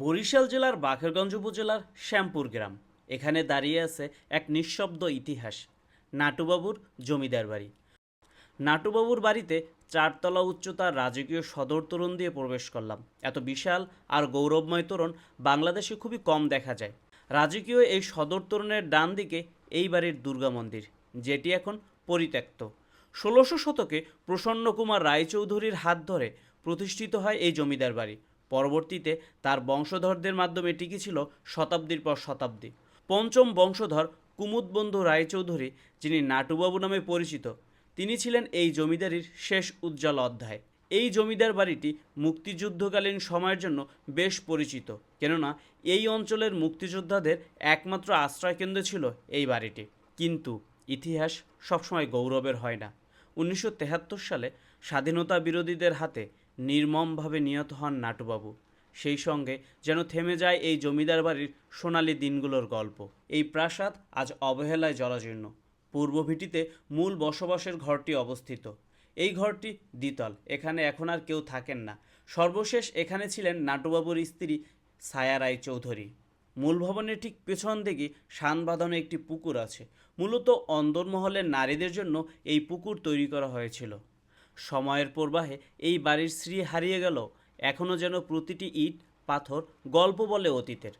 বরিশাল জেলার বাকেরগঞ্জ উপজেলার শ্যামপুর গ্রাম। এখানে দাঁড়িয়ে আছে এক নিঃশব্দ ইতিহাস, নাটুবাবুর জমিদার বাড়ি। নাটুবাবুর বাড়িতে চারতলা উচ্চতার রাজকীয় সদর তোরণ দিয়ে প্রবেশ করলাম। এত বিশাল আর গৌরবময় তোরণ বাংলাদেশে খুবই কম দেখা যায়। রাজকীয় এই সদর তোরণের ডান দিকে এই বাড়ির দুর্গা মন্দির, যেটি এখন পরিত্যক্ত। ১৬০০ শতকে প্রসন্নকুমার রায়চৌধুরীর হাত ধরে প্রতিষ্ঠিত হয় এই জমিদার বাড়ি। পরবর্তীতে তার বংশধরদের মাধ্যমে টিকেছিল শতাব্দীর পর শতাব্দী। পঞ্চম বংশধর কুমুদবন্ধু রায়চৌধুরী, যিনি নাটুবাবু নামে পরিচিত, তিনি ছিলেন এই জমিদারির শেষ উজ্জ্বল অধ্যায়। এই জমিদার বাড়িটি মুক্তিযুদ্ধকালীন সময়ের জন্য বেশ পরিচিত, কেননা এই অঞ্চলের মুক্তিযোদ্ধাদের একমাত্র আশ্রয়কেন্দ্র ছিল এই বাড়িটি। কিন্তু ইতিহাস সবসময় গৌরবের হয় না। ১৯৭৩ সালে স্বাধীনতা বিরোধীদের হাতে নির্মমভাবে নিহত হন নাটুবাবু। সেই সঙ্গে যেন থেমে যায় এই জমিদার বাড়ির সোনালি দিনগুলোর গল্প। এই প্রাসাদ আজ অবহেলায় জরাজীর্ণ। পূর্ব ভিটিতে মূল বসবাসের ঘরটি অবস্থিত। এই ঘরটি দ্বিতল, এখানে এখন আর কেউ থাকেন না। সর্বশেষ এখানে ছিলেন নাটুবাবুর স্ত্রী ছায়া রায়চৌধুরী। মূল ভবনের ঠিক পেছন দিকে শান বাঁধানো একটি পুকুর আছে। মূলত অন্দরমহলের নারীদের জন্য এই পুকুর তৈরি করা হয়েছিল। সময়ের প্রবাহে এই বাড়ির শ্রী হারিয়ে গেল, এখনও যেন প্রতিটি ইট পাথর গল্প বলে অতীতের।